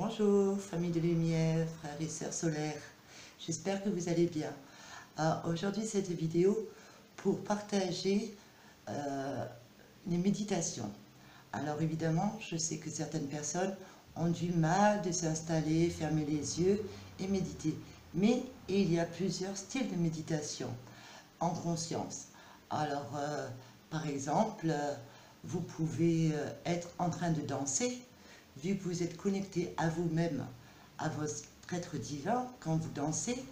Bonjour, famille de lumière, frères et sœurs solaires. J'espère que vous allez bien. Aujourd'hui, cette vidéo pour partager les méditations. Alors évidemment, je sais que certaines personnes ont du mal de s'installer, fermer les yeux et méditer. Mais il y a plusieurs styles de méditation en conscience. Alors, par exemple, vous pouvez être en train de danser, vu que vous êtes connecté à vous-même, à votre être divin, quand vous dansez,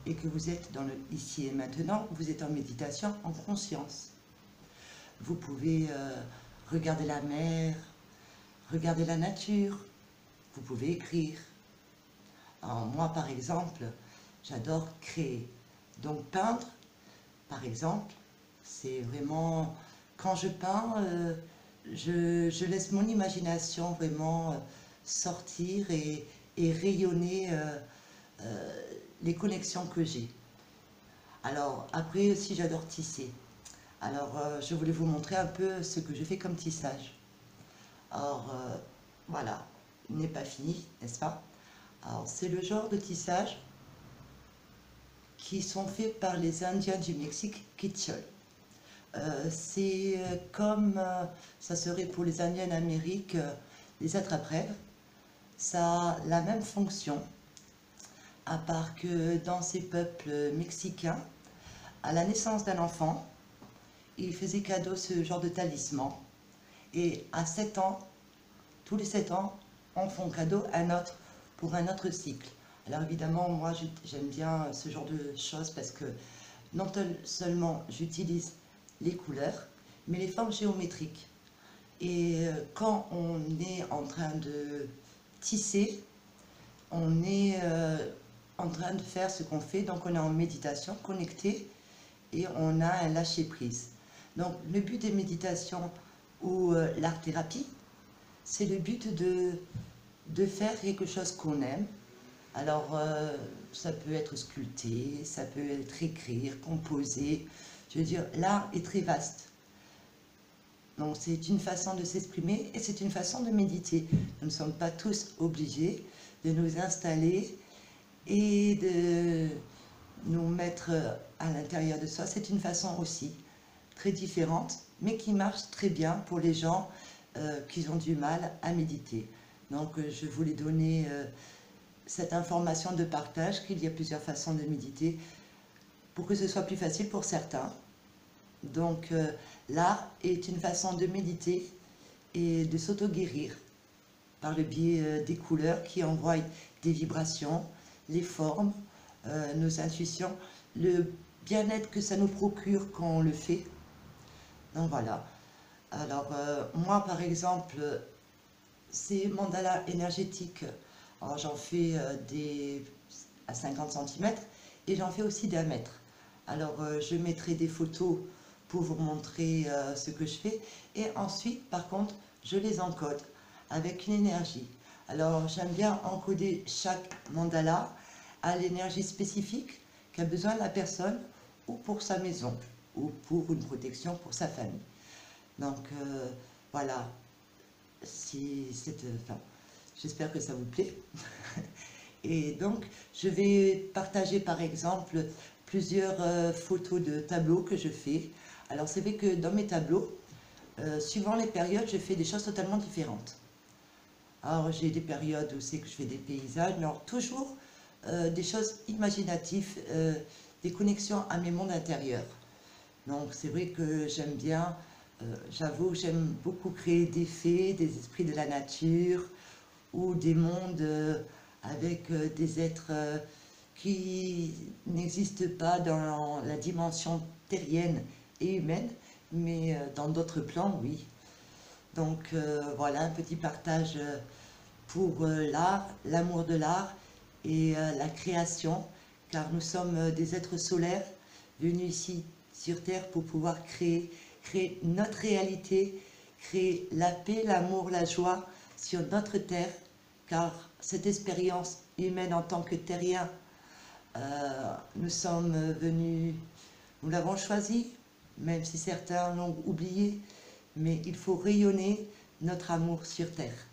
et que vous êtes dans le ici et maintenant, vous êtes en méditation en conscience. Vous pouvez regarder la mer, regarder la nature, vous pouvez écrire. Alors, moi, par exemple, j'adore créer. Donc peindre, par exemple, c'est vraiment, quand je peins, je laisse mon imagination vraiment sortir et rayonner les connexions que j'ai. Alors après aussi j'adore tisser. Alors je voulais vous montrer un peu ce que je fais comme tissage. Alors voilà, il n'est pas fini, n'est-ce pas? Alors c'est le genre de tissage qui sont faits par les Indiens du Mexique, Quechol. C'est comme ça serait pour les Indiens d'Amérique, les attrape-rêves. Ça a la même fonction, à part que dans ces peuples mexicains, à la naissance d'un enfant, ils faisaient cadeau ce genre de talisman. Et à 7 ans, tous les 7 ans, on fait cadeau un autre pour un autre cycle. Alors évidemment, moi j'aime bien ce genre de choses parce que non seulement j'utilise les couleurs, mais les formes géométriques. Et quand on est en train de tisser, on est en train de faire ce qu'on fait, donc on est en méditation, connecté, et on a un lâcher-prise. Donc le but des méditations ou l'art-thérapie, c'est le but de faire quelque chose qu'on aime. Alors ça peut être sculpter, ça peut être écrire, composer. Je veux dire, l'art est très vaste. Donc c'est une façon de s'exprimer et c'est une façon de méditer. Nous ne sommes pas tous obligés de nous installer et de nous mettre à l'intérieur de soi. C'est une façon aussi très différente, mais qui marche très bien pour les gens qui ont du mal à méditer. Donc je voulais donner cette information de partage qu'il y a plusieurs façons de méditer pour que ce soit plus facile pour certains. Donc l'art est une façon de méditer et de s'auto-guérir par le biais des couleurs qui envoient des vibrations, les formes, nos intuitions, le bien-être que ça nous procure quand on le fait. Donc voilà. Alors moi par exemple, ces mandalas énergétiques, alors j'en fais des à 50 cm et j'en fais aussi d'1 mètre. Alors je mettrai des photos pour vous montrer ce que je fais. Et ensuite, par contre, je les encode avec une énergie. Alors, j'aime bien encoder chaque mandala à l'énergie spécifique qu'a besoin la personne ou pour sa maison ou pour une protection pour sa famille. Donc, voilà. J'espère que ça vous plaît. Et donc, je vais partager par exemple plusieurs photos de tableaux que je fais. Alors c'est vrai que dans mes tableaux, suivant les périodes, je fais des choses totalement différentes. Alors j'ai des périodes où c'est que je fais des paysages, mais alors, toujours des choses imaginatives, des connexions à mes mondes intérieurs. Donc c'est vrai que j'aime bien, j'avoue, j'aime beaucoup créer des fées, des esprits de la nature, ou des mondes avec des êtres qui n'existent pas dans la dimension terrienne et humaine, mais dans d'autres plans, oui. Donc voilà, un petit partage pour l'art, l'amour de l'art et la création, car nous sommes des êtres solaires venus ici sur Terre pour pouvoir créer notre réalité, créer la paix, l'amour, la joie sur notre Terre, car cette expérience humaine en tant que terrien, nous sommes venus, nous l'avons choisi, même si certains l'ont oublié, mais il faut rayonner notre amour sur Terre.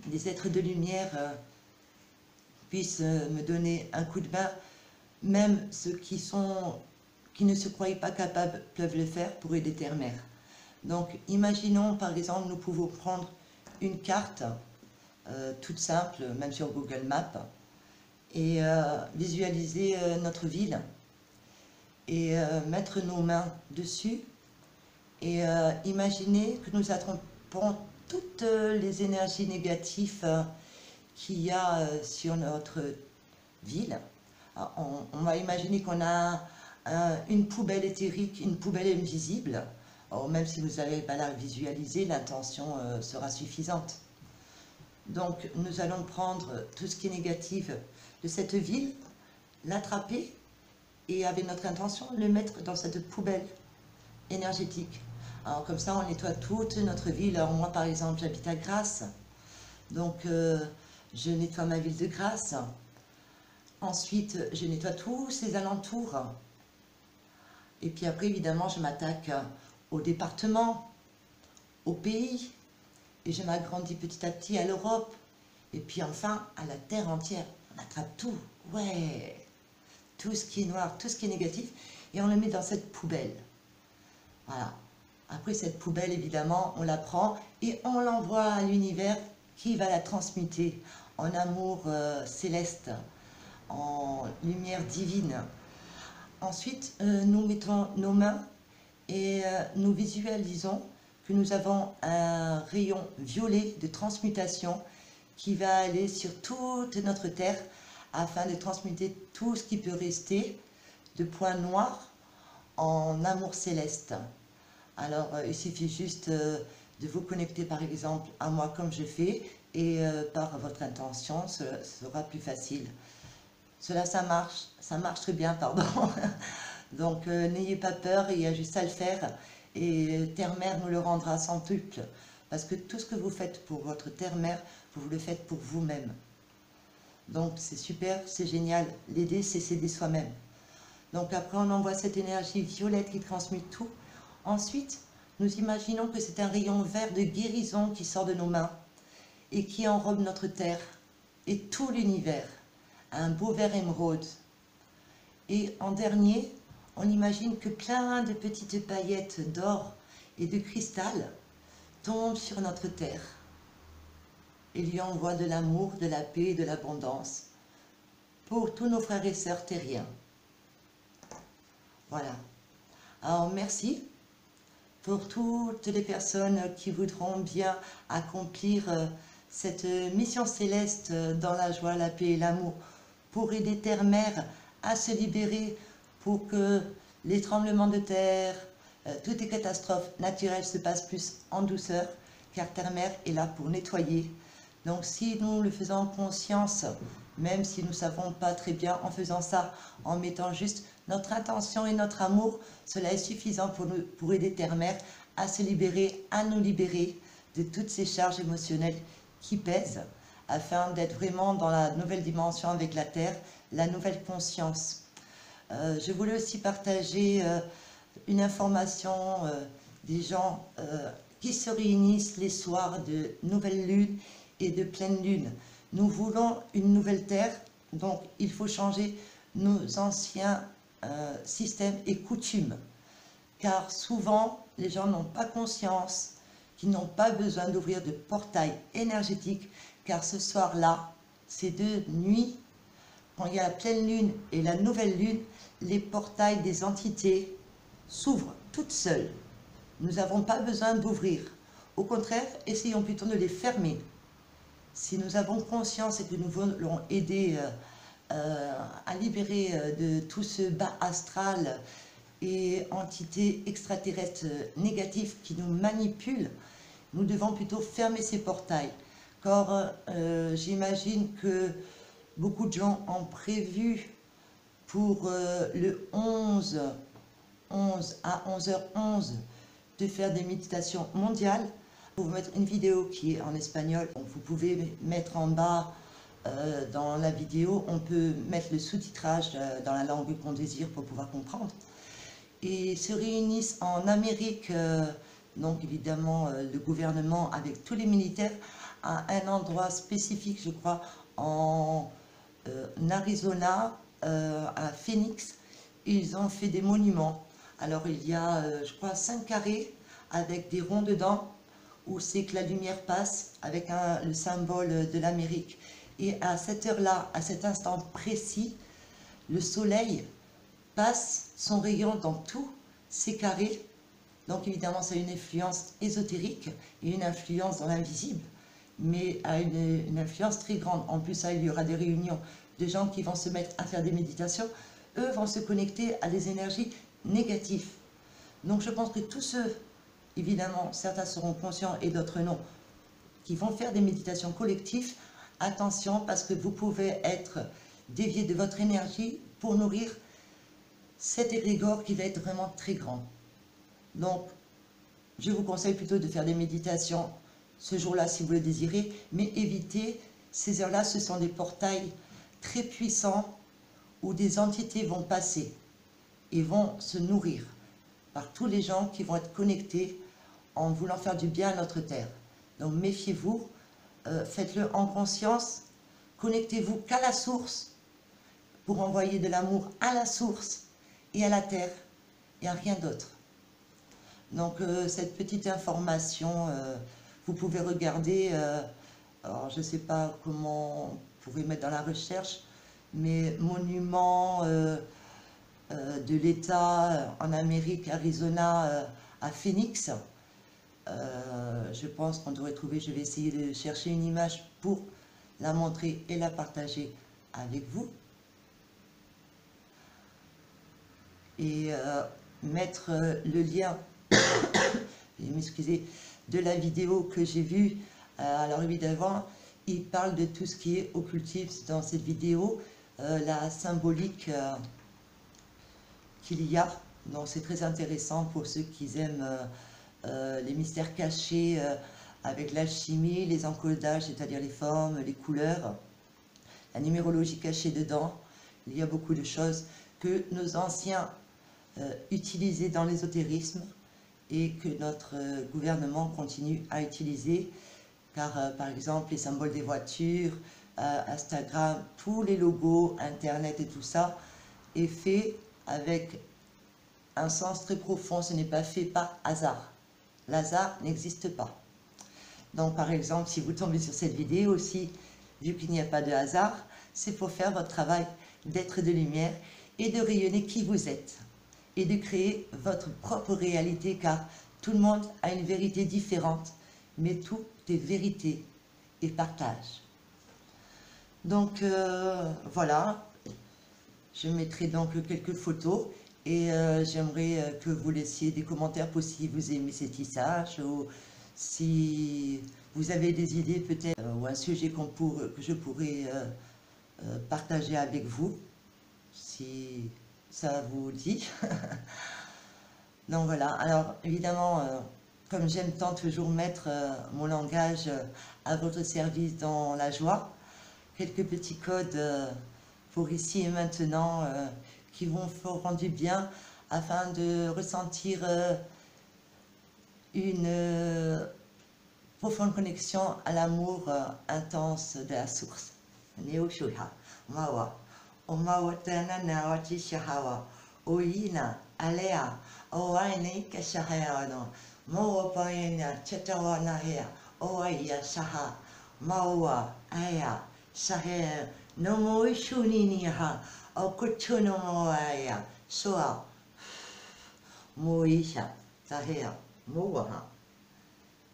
des êtres de lumière puissent me donner un coup de main. Même ceux qui ne se croyaient pas capables peuvent le faire pour aider Terre-Mère. Donc imaginons par exemple, nous pouvons prendre une carte toute simple, même sur Google Maps, et visualiser notre ville et mettre nos mains dessus et imaginer que nous attrapons toutes les énergies négatives qu'il y a sur notre ville. Alors, on va imaginer qu'on a une poubelle éthérique, une poubelle invisible. Alors, même si vous n'avez pas la visualiser, l'intention sera suffisante. Donc nous allons prendre tout ce qui est négatif de cette ville, l'attraper et avec notre intention le mettre dans cette poubelle énergétique. Alors comme ça on nettoie toute notre ville. Alors moi par exemple j'habite à Grasse, donc je nettoie ma ville de Grasse. Ensuite je nettoie tous ses alentours. Et puis après évidemment je m'attaque au département, au pays. Et je m'agrandis petit à petit à l'Europe. Et puis enfin à la terre entière. On attrape tout. Ouais. Tout ce qui est noir, tout ce qui est négatif. Et on le met dans cette poubelle. Voilà. Après cette poubelle, évidemment, on la prend et on l'envoie à l'univers qui va la transmuter en amour céleste, en lumière divine. Ensuite, nous mettons nos mains et nous visualisons que nous avons un rayon violet de transmutation qui va aller sur toute notre terre afin de transmuter tout ce qui peut rester de points noirs en amour céleste. Alors il suffit juste de vous connecter par exemple à moi comme je fais et par votre intention ce sera plus facile. Ça marche très bien, pardon. Donc n'ayez pas peur, il y a juste à le faire. Et Terre-Mère nous le rendra centuple. Parce que tout ce que vous faites pour votre Terre-Mère, vous le faites pour vous-même. Donc c'est super, c'est génial. L'aider, c'est s'aider soi-même. Donc après, on envoie cette énergie violette qui transmute tout. Ensuite, nous imaginons que c'est un rayon vert de guérison qui sort de nos mains et qui enrobe notre Terre et tout l'univers. Un beau vert émeraude. Et en dernier, on imagine que plein de petites paillettes d'or et de cristal tombent sur notre terre et lui envoient de l'amour, de la paix et de l'abondance pour tous nos frères et sœurs terriens. Voilà. Alors merci pour toutes les personnes qui voudront bien accomplir cette mission céleste dans la joie, la paix et l'amour pour aider Terre-Mère à se libérer pour que les tremblements de terre, toutes les catastrophes naturelles se passent plus en douceur, car Terre-Mère est là pour nettoyer. Donc si nous le faisons en conscience, même si nous ne savons pas très bien en faisant ça, en mettant juste notre intention et notre amour, cela est suffisant pour aider Terre-Mère à se libérer, à nous libérer de toutes ces charges émotionnelles qui pèsent, afin d'être vraiment dans la nouvelle dimension avec la Terre, la nouvelle conscience. Je voulais aussi partager une information des gens qui se réunissent les soirs de nouvelle lune et de pleine lune. Nous voulons une nouvelle terre, donc il faut changer nos anciens systèmes et coutumes. Car souvent, les gens n'ont pas conscience qu'ils n'ont pas besoin d'ouvrir de portail énergétique, car ce soir-là, ces 2 nuits, quand il y a la pleine lune et la nouvelle lune, les portails des entités s'ouvrent toutes seules. Nous n'avons pas besoin d'ouvrir. Au contraire, essayons plutôt de les fermer. Si nous avons conscience et que nous voulons aider à libérer de tout ce bas astral et entités extraterrestres négatives qui nous manipulent, nous devons plutôt fermer ces portails. Car j'imagine que beaucoup de gens ont prévu pour le 11 à 11h11 de faire des méditations mondiales. Je vais vous mettre une vidéo qui est en espagnol. Donc vous pouvez mettre en bas dans la vidéo, on peut mettre le sous-titrage dans la langue qu'on désire pour pouvoir comprendre. Et se réunissent en Amérique, donc évidemment le gouvernement avec tous les militaires, à un endroit spécifique, je crois, en Arizona, à Phoenix. Ils ont fait des monuments. Alors il y a, je crois, 5 carrés avec des ronds dedans, où c'est que la lumière passe avec le symbole de l'Amérique. Et à cette heure-là, à cet instant précis, le soleil passe son rayon dans tous ces carrés. Donc évidemment, ça a une influence ésotérique et une influence dans l'invisible, mais a une influence très grande. En plus, il y aura des réunions de gens qui vont se mettre à faire des méditations. Eux vont se connecter à des énergies négatives. Donc je pense que tous ceux, évidemment, certains seront conscients et d'autres non, qui vont faire des méditations collectives, attention, parce que vous pouvez être dévié de votre énergie pour nourrir cet égrégore qui va être vraiment très grand. Donc, je vous conseille plutôt de faire des méditations ce jour-là si vous le désirez, mais évitez, ces heures-là, ce sont des portails très puissants où des entités vont passer et vont se nourrir par tous les gens qui vont être connectés en voulant faire du bien à notre terre. Donc méfiez-vous, faites-le en conscience, connectez-vous qu'à la source pour envoyer de l'amour à la source et à la terre et à rien d'autre. Donc cette petite information, vous pouvez regarder, alors je ne sais pas comment on pourrait mettre dans la recherche, mais monument de l'État en Amérique, Arizona, à Phoenix. Je pense qu'on devrait trouver, je vais essayer de chercher une image pour la montrer et la partager avec vous. Et mettre le lien, m'excusez, de la vidéo que j'ai vue. Alors évidemment, il parle de tout ce qui est occultisme dans cette vidéo, la symbolique qu'il y a. Donc c'est très intéressant pour ceux qui aiment les mystères cachés avec l'alchimie, les encodages, c'est-à-dire les formes, les couleurs, la numérologie cachée dedans. Il y a beaucoup de choses que nos anciens utilisaient dans l'ésotérisme et que notre gouvernement continue à utiliser, car par exemple les symboles des voitures, Instagram, tous les logos, Internet et tout ça est fait avec un sens très profond, ce n'est pas fait par hasard. L'hasard n'existe pas. Donc par exemple, si vous tombez sur cette vidéo aussi, vu qu'il n'y a pas de hasard, c'est pour faire votre travail d'être de lumière et de rayonner qui vous êtes et de créer votre propre réalité, car tout le monde a une vérité différente, mais tout est vérité et partage. Donc voilà, je mettrai donc quelques photos et j'aimerais que vous laissiez des commentaires pour si vous aimez ces tissages ou si vous avez des idées peut-être ou un sujet que je pourrais partager avec vous, si ça vous dit. Donc voilà, alors évidemment, comme j'aime tant toujours mettre mon langage à votre service dans la joie, quelques petits codes pour ici et maintenant qui vont faire du bien afin de ressentir une profonde connexion à l'amour intense de la source. Neoshuha, Mawa, Omawatana Nawati Shahawa, Oina, Alea, Owaini Kashahayano, Mowapaina, Chatawana Hea, Oaya Shaha, Mawa, Aya, Shahea, no Moishuniniha, Okuchuno Moaya, Soa, Moisha, Sahea, Mowaha.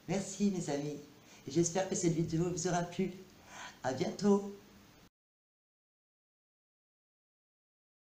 Merci mes amis, et j'espère que cette vidéo vous aura plu. À bientôt.